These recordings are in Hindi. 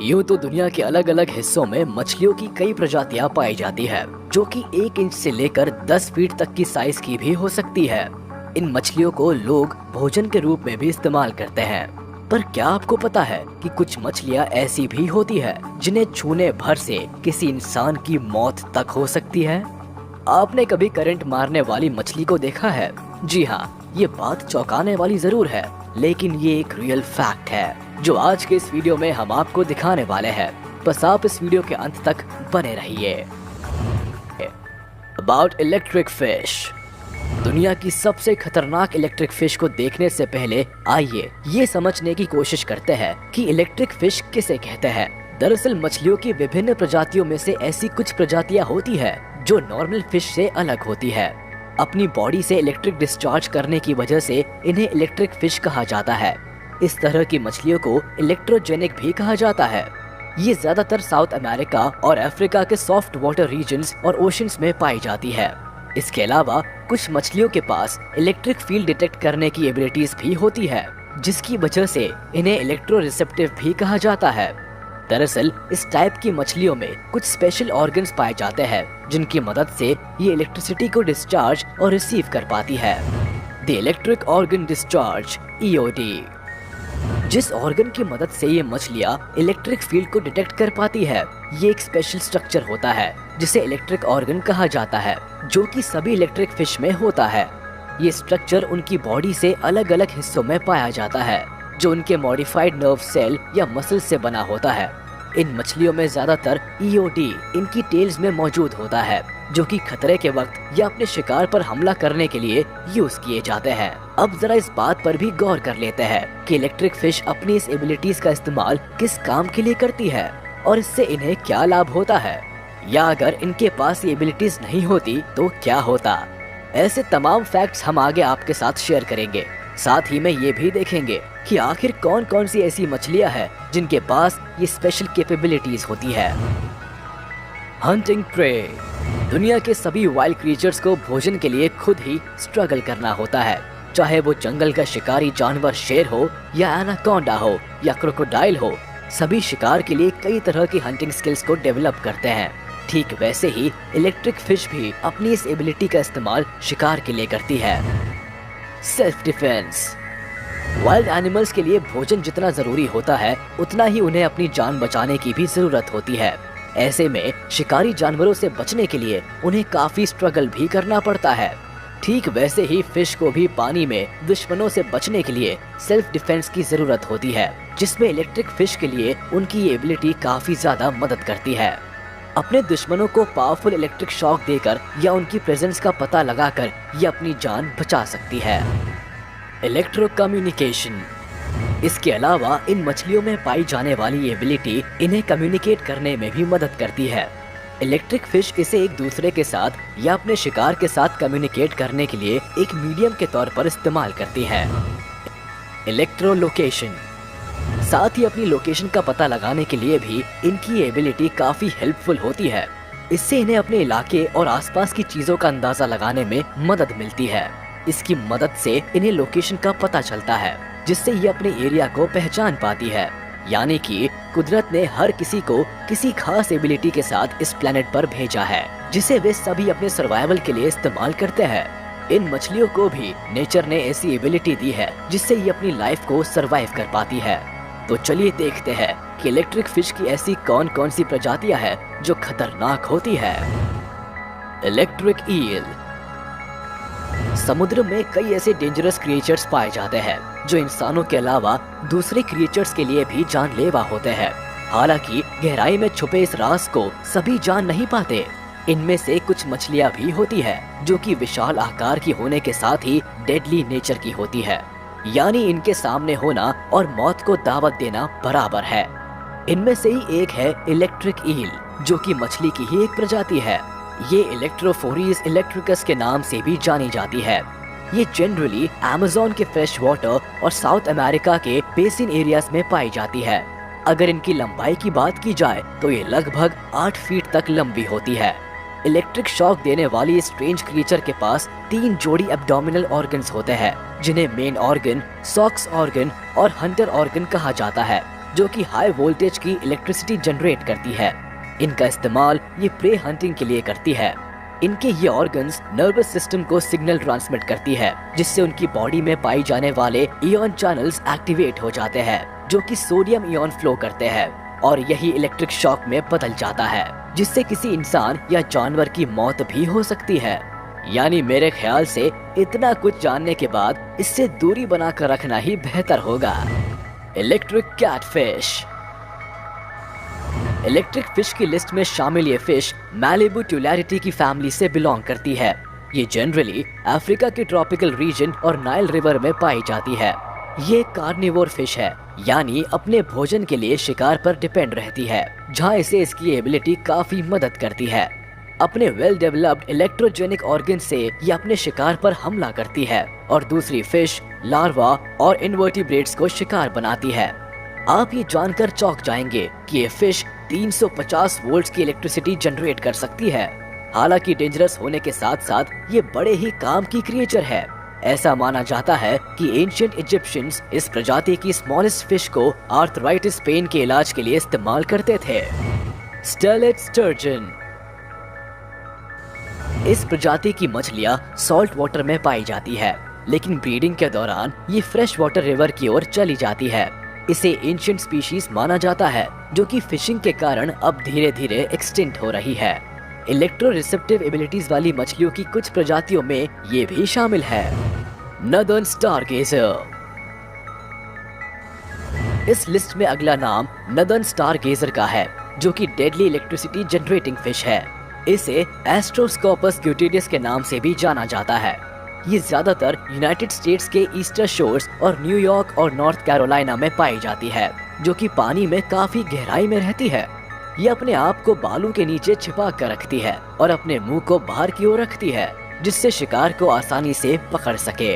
यूं तो दुनिया के अलग अलग हिस्सों में मछलियों की कई प्रजातियां पाई जाती है, जो कि 1 इंच से लेकर 10 फीट तक की साइज की भी हो सकती है। इन मछलियों को लोग भोजन के रूप में भी इस्तेमाल करते हैं। पर क्या आपको पता है कि कुछ मछलियां ऐसी भी होती है जिन्हें छूने भर से किसी इंसान की मौत तक हो सकती है? आपने कभी करंट मारने वाली मछली को देखा है? जी हाँ, ये बात चौंकाने वाली जरूर है, लेकिन ये एक रियल फैक्ट है जो आज के इस वीडियो में हम आपको दिखाने वाले हैं। बस आप इस वीडियो के अंत तक बने रहिए। About electric fish. दुनिया की सबसे खतरनाक इलेक्ट्रिक फिश को देखने से पहले आइए ये समझने की कोशिश करते हैं कि इलेक्ट्रिक फिश किसे कहते हैं। दरअसल मछलियों की विभिन्न प्रजातियों में से ऐसी कुछ प्रजातियां होती है जो नॉर्मल फिश से अलग होती है। अपनी बॉडी से इलेक्ट्रिक डिस्चार्ज करने की वजह से इन्हें इलेक्ट्रिक फिश कहा जाता है। इस तरह की मछलियों को इलेक्ट्रोजेनिक भी कहा जाता है। ये ज्यादातर साउथ अमेरिका और अफ्रीका के सॉफ्ट वाटर रीजन्स और ओशंस में पाई जाती है। इसके अलावा कुछ मछलियों के पास इलेक्ट्रिक फील्ड डिटेक्ट करने की एबिलिटीज भी होती है, जिसकी वजह से इन्हें इलेक्ट्रो रिसेप्टिव भी कहा जाता है। दरअसल इस टाइप की मछलियों में कुछ स्पेशल ऑर्गन्स पाए जाते हैं जिनकी मदद से ये इलेक्ट्रिसिटी को डिस्चार्ज और रिसीव कर पाती है। The electric organ discharge EOD। जिस ऑर्गन की मदद से ये मछलियाँ इलेक्ट्रिक फील्ड को डिटेक्ट कर पाती है, ये एक स्पेशल स्ट्रक्चर होता है जिसे इलेक्ट्रिक ऑर्गन कहा जाता है, जो कि सभी इलेक्ट्रिक फिश में होता है। ये स्ट्रक्चर उनकी बॉडी से अलग अलग हिस्सों में पाया जाता है, जो उनके मॉडिफाइड नर्व सेल या मसल से बना होता है। इन मछलियों में ज्यादातर EOD इनकी टेल्स में मौजूद होता है, जो कि खतरे के वक्त या अपने शिकार पर हमला करने के लिए यूज किए जाते हैं। अब जरा इस बात पर भी गौर कर लेते हैं कि इलेक्ट्रिक फिश अपनी इस एबिलिटीज का इस्तेमाल किस काम के लिए करती है और इससे इन्हें क्या लाभ होता है, या अगर इनके पास ये एबिलिटीज नहीं होती तो क्या होता। ऐसे तमाम फैक्ट्स हम आगे आपके साथ शेयर करेंगे। साथ ही में ये भी देखेंगे कि आखिर कौन कौन सी ऐसी मछलियां हैं जिनके पास ये स्पेशल कैपेबिलिटीज होती है। Hunting prey. दुनिया के सभी वाइल्ड क्रीचर्स को भोजन के लिए खुद ही स्ट्रगल करना होता है, चाहे वो जंगल का शिकारी जानवर शेर हो या एनाकोंडा हो या क्रोकोडाइल हो। सभी शिकार के लिए कई तरह की हंटिंग स्किल्स को डेवलप करते हैं। ठीक वैसे ही इलेक्ट्रिक फिश भी अपनी इस एबिलिटी का इस्तेमाल शिकार के लिए करती है। Self defence. वाइल्ड एनिमल्स के लिए भोजन जितना जरूरी होता है, उतना ही उन्हें अपनी जान बचाने की भी जरूरत होती है। ऐसे में शिकारी जानवरों से बचने के लिए उन्हें काफी स्ट्रगल भी करना पड़ता है। ठीक वैसे ही फिश को भी पानी में दुश्मनों से बचने के लिए सेल्फ डिफेंस की जरूरत होती है, जिसमें इलेक्ट्रिक फिश के लिए उनकी ये एबिलिटी काफी ज्यादा मदद करती है। अपने दुश्मनों को पावरफुल इलेक्ट्रिक शॉक देकर या उनकी प्रेजेंस का पता लगाकर ये अपनी जान बचा सकती है। Electro communication. इसके अलावा इन मछलियों में पाई जाने वाली ये एबिलिटी इन्हें कम्युनिकेट करने में भी मदद करती है। इलेक्ट्रिक फिश इसे एक दूसरे के साथ या अपने शिकार के साथ कम्युनिकेट करने के लिए एक मीडियम के तौर पर इस्तेमाल करती है। Electro location. साथ ही अपनी लोकेशन का पता लगाने के लिए भी इनकी एबिलिटी काफी हेल्पफुल होती है। इससे इन्हें अपने इलाके और आसपास की चीजों का अंदाजा लगाने में मदद मिलती है। इसकी मदद से इन्हें लोकेशन का पता चलता है, जिससे ये अपने एरिया को पहचान पाती है। यानी कि कुदरत ने हर किसी को किसी खास एबिलिटी के साथ इस प्लेनेट पर भेजा है, जिसे वे सभी अपने सर्वाइवल के लिए इस्तेमाल करते हैं। इन मछलियों को भी नेचर ने ऐसी एबिलिटी दी है जिससे ये अपनी लाइफ को सरवाइव कर पाती है। तो चलिए देखते हैं कि इलेक्ट्रिक फिश की ऐसी कौन कौन सी प्रजातियां हैं जो खतरनाक होती है। Electric eel. समुद्र में कई ऐसे डेंजरस क्रिएचर्स पाए जाते हैं जो इंसानों के अलावा दूसरे क्रिएचर्स के लिए भी जानलेवा होते हैं। हालांकि गहराई में छुपे इस राज को सभी जान नहीं पाते। इनमें से कुछ मछलियां भी होती है जो कि विशाल आकार की होने के साथ ही डेडली नेचर की होती है, यानी इनके सामने होना और मौत को दावत देना बराबर है। इनमें से ही एक है इलेक्ट्रिक ईल, जो कि मछली की ही एक प्रजाति है। ये इलेक्ट्रोफोरीज इलेक्ट्रिकस के नाम से भी जानी जाती है। ये जनरली अमेज़न के फ्रेश वाटर और साउथ अमेरिका के बेसिन एरियाज में पाई जाती है। अगर इनकी लंबाई की बात की जाए तो ये लगभग 8 फीट तक लंबी होती है। इलेक्ट्रिक शॉक देने वाली इस स्ट्रेंज क्रीचर के पास 3 जोड़ी एब्डोमिनल ऑर्गन्स होते हैं, जिन्हें मेन ऑर्गन, सॉक्स ऑर्गन और हंटर ऑर्गन कहा जाता है। जो कि हाई वोल्टेज की इलेक्ट्रिसिटी जनरेट करती है। इनका इस्तेमाल ये प्रे हंटिंग के लिए करती है। इनके ये ऑर्गन्स नर्वस सिस्टम को सिग्नल ट्रांसमिट करती है, जिससे उनकी बॉडी में पाई जाने वाले इयन चैनल्स एक्टिवेट हो जाते हैं, जो कि सोडियम इयन फ्लो करते हैं और यही इलेक्ट्रिक शॉक में बदल जाता है, जिससे किसी इंसान या जानवर की मौत भी हो सकती है। यानी मेरे ख्याल से इतना कुछ जानने के बाद इससे दूरी बनाकर रखना ही बेहतर होगा। Electric catfish. इलेक्ट्रिक फिश की लिस्ट में शामिल ये फिश मैलिबू ट्यूलैरिटी की फैमिली से बिलोंग करती है। ये जनरली अफ्रीका के ट्रॉपिकल रीजन और नाइल रिवर में पाई जाती है। ये कार्निवोर फिश है, यानी अपने भोजन के लिए शिकार पर डिपेंड रहती है, जहाँ इसे इसकी एबिलिटी काफी मदद करती है। अपने वेल डेवलप्ड इलेक्ट्रोजेनिक ऑर्गन से ये अपने शिकार पर हमला करती है और दूसरी फिश, लार्वा और इनवर्टिब्रेट्स को शिकार बनाती है। आप ये जानकर चौंक जाएंगे कि ये फिश 350 वोल्ट्स की इलेक्ट्रिसिटी जनरेट कर सकती है। हालांकि डेंजरस होने के साथ साथ ये बड़े ही काम की क्रिएचर है। ऐसा माना जाता है कि एंशिएंट इजिप्शियंस इस प्रजाति की स्मॉलेस्ट फिश को आर्थराइटिस पेन के इलाज के लिए इस्तेमाल करते थे। Stellate sturgeon. इस प्रजाति की मछलियां सॉल्ट वाटर में पाई जाती है, लेकिन ब्रीडिंग के दौरान ये फ्रेश वाटर रिवर की ओर चली जाती है। इसे एंशिएंट स्पीशीज माना जाता है, जो कि फिशिंग के कारण अब धीरे धीरे एक्सटिंक्ट हो रही है। इलेक्ट्रो रिसेप्टिव एबिलिटीज वाली मछलियों की कुछ प्रजातियों में ये भी शामिल है। Northern Stargazer. इस लिस्ट में अगला नाम नदर्न स्टारगेजर का है, जो कि डेडली इलेक्ट्रिसिटी जनरेटिंग फिश है। इसे एस्ट्रोस्कोपस ग्यूटिडियस के नाम से भी जाना जाता है। ये ज्यादातर यूनाइटेड स्टेट्स के ईस्टर्न शोर्स और न्यूयॉर्क और नॉर्थ कैरोलिना में पाई जाती है, जो कि पानी में काफी गहराई में रहती है। ये अपने आप को बालू के नीचे छिपा कर रखती है और अपने मुंह को बाहर की ओर रखती है, जिससे शिकार को आसानी से पकड़ सके।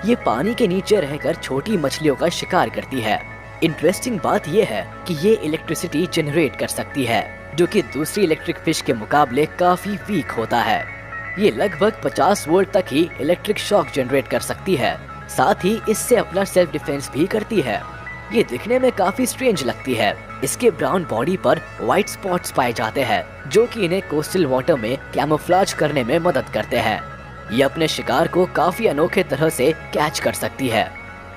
ये पानी के नीचे रहकर छोटी मछलियों का शिकार करती है। इंटरेस्टिंग बात यह है कि ये इलेक्ट्रिसिटी जनरेट कर सकती है, जो कि दूसरी इलेक्ट्रिक फिश के मुकाबले काफी वीक होता है। ये लगभग 50 वोल्ट तक ही इलेक्ट्रिक शॉक जनरेट कर सकती है। साथ ही इससे अपना सेल्फ डिफेंस भी करती है। ये दिखने में काफी स्ट्रेंज लगती है। इसके ब्राउन बॉडी पर व्हाइट स्पॉट्स पाए जाते हैं, जो कि इन्हें कोस्टल वाटर में कैमोफ्लेज करने में मदद करते हैं। ये अपने शिकार को काफी अनोखे तरह से कैच कर सकती है।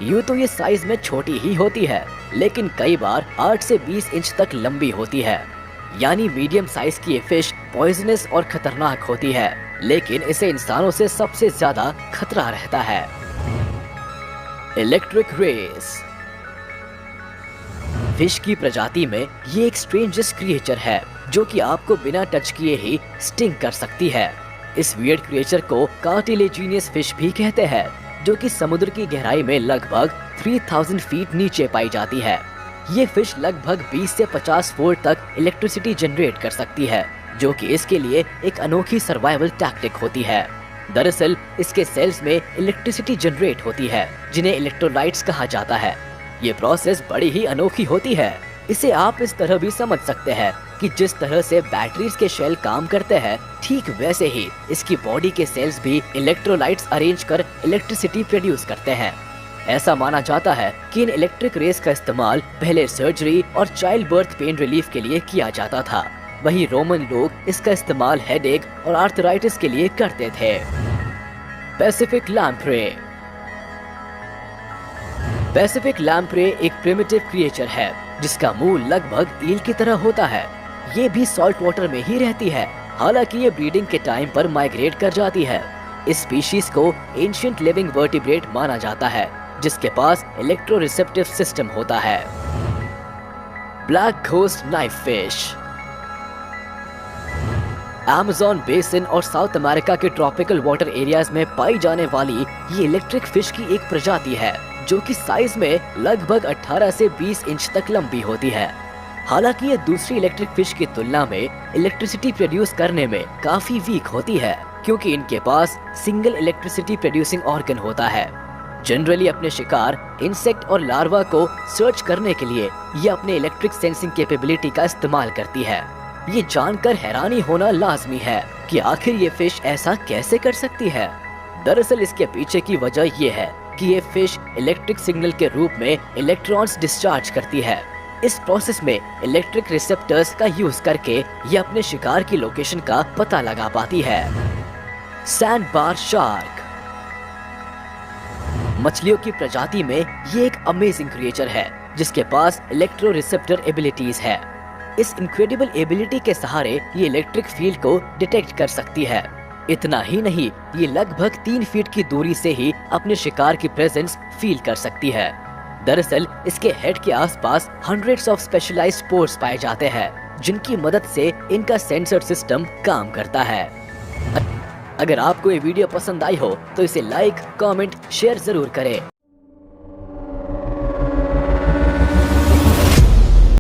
यूँ तो ये साइज में छोटी ही होती है, लेकिन कई बार 8 से 20 इंच तक लंबी होती है। यानी मीडियम साइज की ये फिश पॉइजनस और खतरनाक होती है, लेकिन इसे इंसानों से सबसे ज्यादा खतरा रहता है। Electric race. फिश की प्रजाति में ये एक स्ट्रेंजेस्ट क्रिएचर है, जो कि आपको बिना टच किए ही स्टिंग कर सकती है। इस वियर्ड क्रिएचर को कार्टिलेजिनियस फिश भी कहते हैं, जो कि समुद्र की गहराई में लगभग 3000 फीट नीचे पाई जाती है। ये फिश लगभग 20 से 50 वोल्ट तक इलेक्ट्रिसिटी जनरेट कर सकती है, जो कि इसके लिए एक अनोखी सर्वाइवल टैक्टिक होती है। दरअसल इसके सेल्स में इलेक्ट्रिसिटी जनरेट होती है, जिन्हें इलेक्ट्रोलाइट्स कहा जाता है। ये प्रोसेस बड़ी ही अनोखी होती है। इसे आप इस तरह भी समझ सकते हैं कि जिस तरह से बैटरीज के शेल काम करते हैं, ठीक वैसे ही इसकी बॉडी के सेल्स भी इलेक्ट्रोलाइट्स अरेंज कर इलेक्ट्रिसिटी प्रोड्यूस करते हैं। ऐसा माना जाता है कि इन इलेक्ट्रिक रेस का इस्तेमाल पहले सर्जरी और चाइल्ड बर्थ पेन रिलीफ के लिए किया जाता था। वहीं रोमन लोग इसका इस्तेमाल हेडेक और आर्थराइटिस के लिए करते थे। Pacific lamprey. पैसिफिक लैम्प्रे एक प्रिमिटिव क्रिएचर है, जिसका मुंह लगभग ईल की तरह होता है। ये भी सॉल्ट वाटर में ही रहती है, हालांकि ये ब्रीडिंग के टाइम पर माइग्रेट कर जाती है। इस स्पीशीज को एंशिएंट लिविंग वर्टिब्रेट माना जाता है, जिसके पास इलेक्ट्रो रिसेप्टिव सिस्टम होता है। Black ghost knife fish. Amazon basin और साउथ अमेरिका के ट्रॉपिकल वाटर एरियाज में पाई जाने वाली ये इलेक्ट्रिक फिश की एक प्रजाति है, जो कि साइज में लगभग 18 से 20 इंच तक लंबी होती है। हालांकि ये दूसरी इलेक्ट्रिक फिश की तुलना में इलेक्ट्रिसिटी प्रोड्यूस करने में काफी वीक होती है, क्योंकि इनके पास सिंगल इलेक्ट्रिसिटी प्रोड्यूसिंग ऑर्गन होता है। जनरली अपने शिकार इंसेक्ट और लार्वा को सर्च करने के लिए ये अपने इलेक्ट्रिक सेंसिंग कैपेबिलिटी का इस्तेमाल करती है। ये जानकर हैरानी होना लाजमी है कि आखिर ये फिश ऐसा कैसे कर सकती है। दरअसल इसके पीछे की वजह ये है कि ये फिश इलेक्ट्रिक सिग्नल के रूप में इलेक्ट्रॉन्स डिस्चार्ज करती है। इस प्रोसेस में इलेक्ट्रिक रिसेप्टर्स का यूज करके ये अपने शिकार की लोकेशन का पता लगा पाती है। सैंड बार शार्क मछलियों की प्रजाति में ये एक अमेजिंग क्रिएचर है जिसके पास इलेक्ट्रो रिसेप्टर एबिलिटीज है। इस इनक्रेडिबल एबिलिटी के सहारे ये इलेक्ट्रिक फील्ड को डिटेक्ट कर सकती है। इतना ही नहीं, ये लगभग 3 फीट की दूरी से ही अपने शिकार की प्रेजेंस फील कर सकती है। दरअसल इसके हेड के आसपास हंड्रेड्स ऑफ स्पेशलाइज्ड पोर्स पाए जाते हैं जिनकी मदद से इनका सेंसर सिस्टम काम करता है। अगर आपको ये वीडियो पसंद आई हो तो इसे लाइक, कमेंट, शेयर जरूर करें।